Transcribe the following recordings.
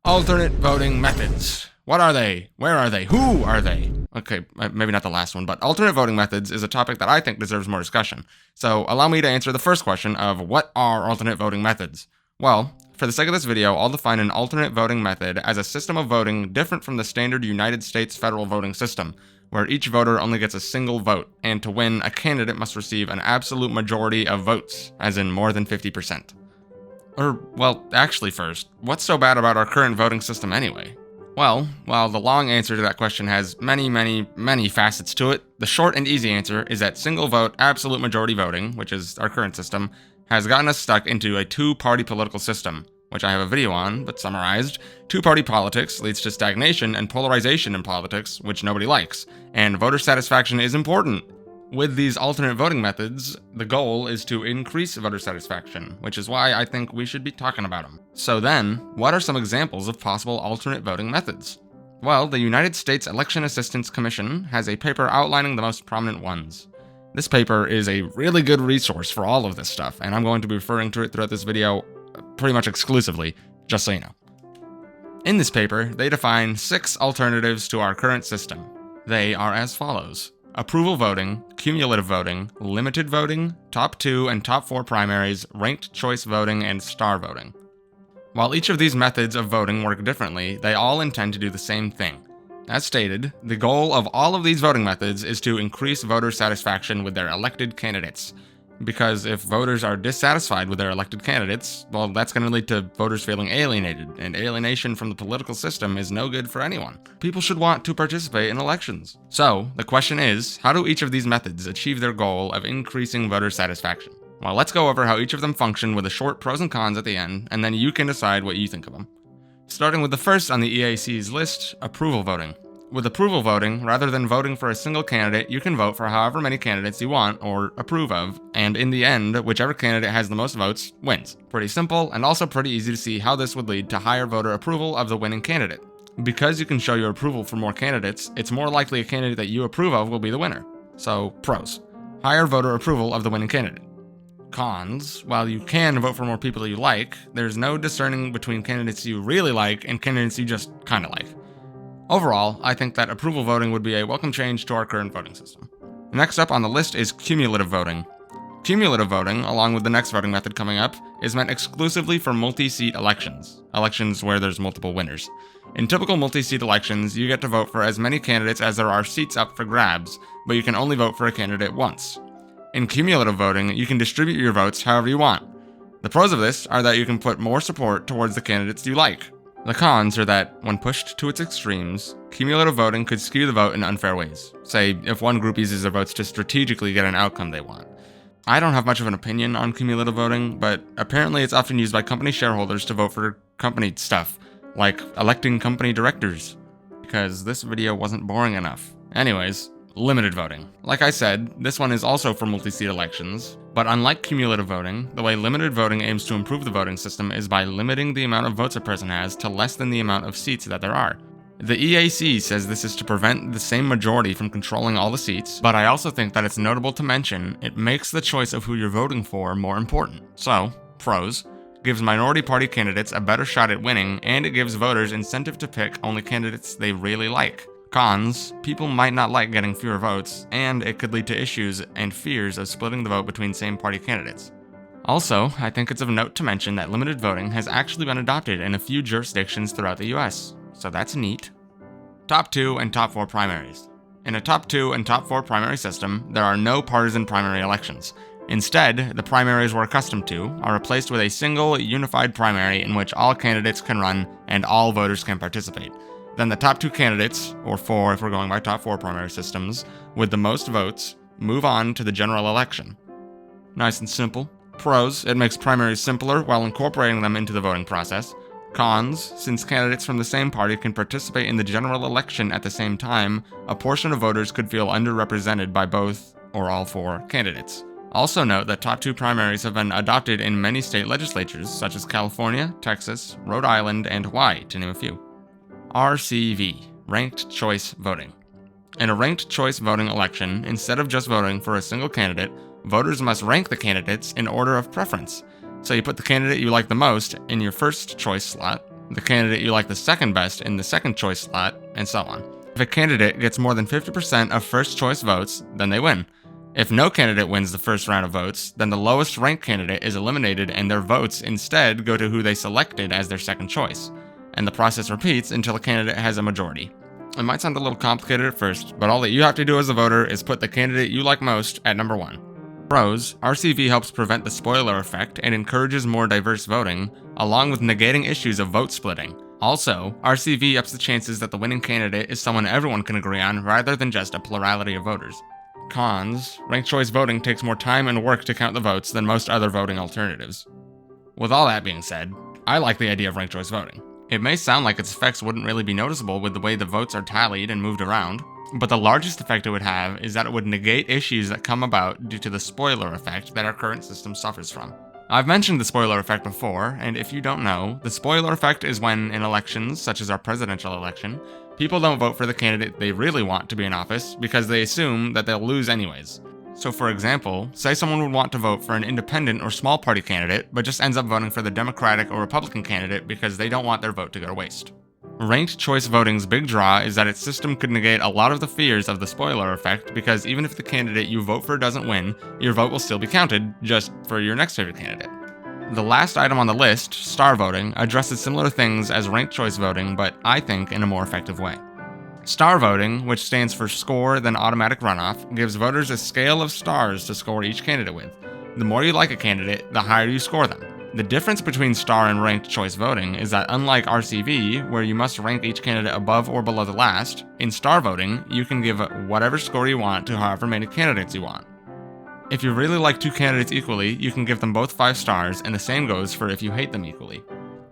Alternate voting methods. What are they? Where are they? Who are they? Okay, maybe not the last one, but alternate voting methods is a topic that I think deserves more discussion. So allow me to answer the first question of what are alternate voting methods? Well, for the sake of this video, I'll define an alternate voting method as a system of voting different from the standard United States federal voting system, where each voter only gets a single vote, and to win, a candidate must receive an absolute majority of votes, as in more than 50%. Well, actually first, what's so bad about our current voting system anyway? Well, while the long answer to that question has many facets to it, the short and easy answer is that single vote absolute majority voting, which is our current system, has gotten us stuck into a two-party political system, which I have a video on, but summarized. Two-party politics leads to stagnation and polarization in politics, which nobody likes, and voter satisfaction is important. With these alternate voting methods, the goal is to increase voter satisfaction, which is why I think we should be talking about them. So then, what are some examples of possible alternate voting methods? Well, the United States Election Assistance Commission has a paper outlining the most prominent ones. This paper is a really good resource for all of this stuff, and I'm going to be referring to it throughout this video pretty much exclusively, just so you know. In this paper, they define 6 alternatives to our current system. They are as follows: approval voting, cumulative voting, limited voting, top 2 and top 4 primaries, ranked choice voting, and star voting. While each of these methods of voting work differently, they all intend to do the same thing. As stated, the goal of all of these voting methods is to increase voter satisfaction with their elected candidates. Because if voters are dissatisfied with their elected candidates, well, that's going to lead to voters feeling alienated, and alienation from the political system is no good for anyone. People should want to participate in elections. So, the question is, how do each of these methods achieve their goal of increasing voter satisfaction? Well, let's go over how each of them function with a short pros and cons at the end, and then you can decide what you think of them. Starting with the first on the EAC's list, approval voting. With approval voting, rather than voting for a single candidate, you can vote for however many candidates you want or approve of, and in the end, whichever candidate has the most votes wins. Pretty simple, and also pretty easy to see how this would lead to higher voter approval of the winning candidate. Because you can show your approval for more candidates, it's more likely a candidate that you approve of will be the winner. So, pros: higher voter approval of the winning candidate. Cons: while you can vote for more people you like, there's no discerning between candidates you really like and candidates you just kinda like. Overall, I think that approval voting would be a welcome change to our current voting system. Next up on the list is cumulative voting. Cumulative voting, along with the next voting method coming up, is meant exclusively for multi-seat elections where there's multiple winners. In typical multi-seat elections, you get to vote for as many candidates as there are seats up for grabs, but you can only vote for a candidate once. In cumulative voting, you can distribute your votes however you want. The pros of this are that you can put more support towards the candidates you like. The cons are that, when pushed to its extremes, cumulative voting could skew the vote in unfair ways. Say, if one group uses their votes to strategically get an outcome they want. I don't have much of an opinion on cumulative voting, but apparently it's often used by company shareholders to vote for company stuff, like electing company directors. Because this video wasn't boring enough. Anyways, limited voting. Like I said, this one is also for multi-seat elections, but unlike cumulative voting, the way limited voting aims to improve the voting system is by limiting the amount of votes a person has to less than the amount of seats that there are. The EAC says this is to prevent the same majority from controlling all the seats, but I also think that it's notable to mention it makes the choice of who you're voting for more important. So, pros: gives minority party candidates a better shot at winning, and it gives voters incentive to pick only candidates they really like. Cons: people might not like getting fewer votes, and it could lead to issues and fears of splitting the vote between same-party candidates. Also, I think it's of note to mention that limited voting has actually been adopted in a few jurisdictions throughout the US, so that's neat. Top 2 and top 4 primaries. In a top 2 and top 4 primary system, there are no partisan primary elections. Instead, the primaries we're accustomed to are replaced with a single, unified primary in which all candidates can run and all voters can participate. Then the top 2 candidates, or 4 if we're going by top 4 primary systems, with the most votes, move on to the general election. Nice and simple. Pros: it makes primaries simpler while incorporating them into the voting process. Cons: since candidates from the same party can participate in the general election at the same time, a portion of voters could feel underrepresented by both or all 4 candidates. Also note that top 2 primaries have been adopted in many state legislatures, such as California, Texas, Rhode Island, and Hawaii, to name a few. RCV, ranked choice voting. In a ranked choice voting election, instead of just voting for a single candidate, voters must rank the candidates in order of preference. So you put the candidate you like the most in your first choice slot, the candidate you like the second best in the second choice slot, and so on. If a candidate gets more than 50% of first choice votes, then they win. If no candidate wins the first round of votes, then the lowest ranked candidate is eliminated and their votes instead go to who they selected as their second choice. And the process repeats until a candidate has a majority. It might sound a little complicated at first, but all that you have to do as a voter is put the candidate you like most at number 1. Pros: RCV helps prevent the spoiler effect and encourages more diverse voting, along with negating issues of vote splitting. Also, RCV ups the chances that the winning candidate is someone everyone can agree on rather than just a plurality of voters. Cons: ranked choice voting takes more time and work to count the votes than most other voting alternatives. With all that being said, I like the idea of ranked choice voting. It may sound like its effects wouldn't really be noticeable with the way the votes are tallied and moved around, but the largest effect it would have is that it would negate issues that come about due to the spoiler effect that our current system suffers from. I've mentioned the spoiler effect before, and if you don't know, the spoiler effect is when, in elections, such as our presidential election, people don't vote for the candidate they really want to be in office because they assume that they'll lose anyways. So for example, say someone would want to vote for an independent or small party candidate, but just ends up voting for the Democratic or Republican candidate because they don't want their vote to go to waste. Ranked choice voting's big draw is that its system could negate a lot of the fears of the spoiler effect because even if the candidate you vote for doesn't win, your vote will still be counted, just for your next favorite candidate. The last item on the list, star voting, addresses similar things as ranked choice voting, but I think in a more effective way. Star voting, which stands for score then automatic runoff, gives voters a scale of stars to score each candidate with. The more you like a candidate, the higher you score them. The difference between star and ranked choice voting is that unlike RCV, where you must rank each candidate above or below the last, in star voting, you can give whatever score you want to however many candidates you want. If you really like 2 candidates equally, you can give them both 5 stars, and the same goes for if you hate them equally.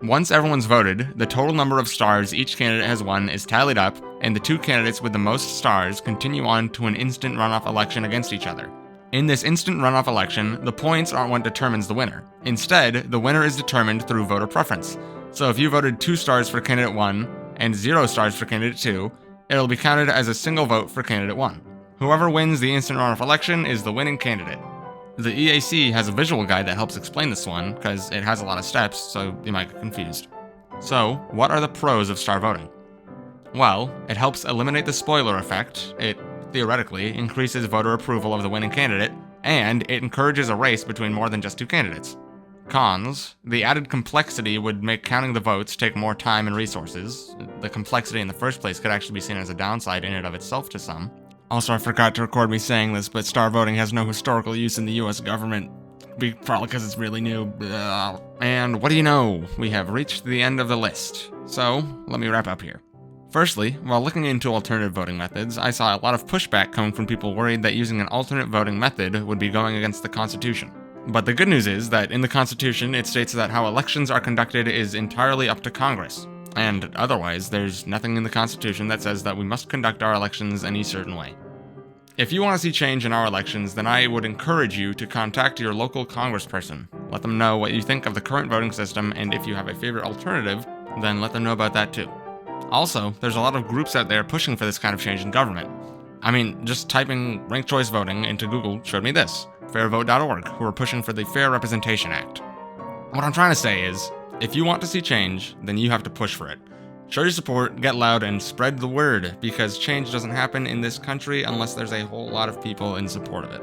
Once everyone's voted, the total number of stars each candidate has won is tallied up, and the 2 candidates with the most stars continue on to an instant runoff election against each other. In this instant runoff election, the points aren't what determines the winner. Instead, the winner is determined through voter preference. So if you voted 2 stars for candidate 1 and 0 stars for candidate 2, it'll be counted as a single vote for candidate 1. Whoever wins the instant runoff election is the winning candidate. The EAC has a visual guide that helps explain this one, because it has a lot of steps, so you might get confused. So, what are the pros of star voting? Well, it helps eliminate the spoiler effect, it theoretically increases voter approval of the winning candidate, and it encourages a race between more than just 2 candidates. Cons: the added complexity would make counting the votes take more time and resources. The complexity in the first place could actually be seen as a downside in and of itself to some. Also, I forgot to record me saying this, but star voting has no historical use in the US government, probably because it's really new. And what do you know? We have reached the end of the list. So, let me wrap up here. Firstly, while looking into alternative voting methods, I saw a lot of pushback coming from people worried that using an alternate voting method would be going against the Constitution. But the good news is that in the Constitution, it states that how elections are conducted is entirely up to Congress. And otherwise, there's nothing in the Constitution that says that we must conduct our elections any certain way. If you want to see change in our elections, then I would encourage you to contact your local congressperson. Let them know what you think of the current voting system, and if you have a favorite alternative, then let them know about that too. Also, there's a lot of groups out there pushing for this kind of change in government. I mean, just typing ranked choice voting into Google showed me this, fairvote.org, who are pushing for the Fair Representation Act. What I'm trying to say is, if you want to see change, then you have to push for it. Show your support, get loud, and spread the word, because change doesn't happen in this country unless there's a whole lot of people in support of it.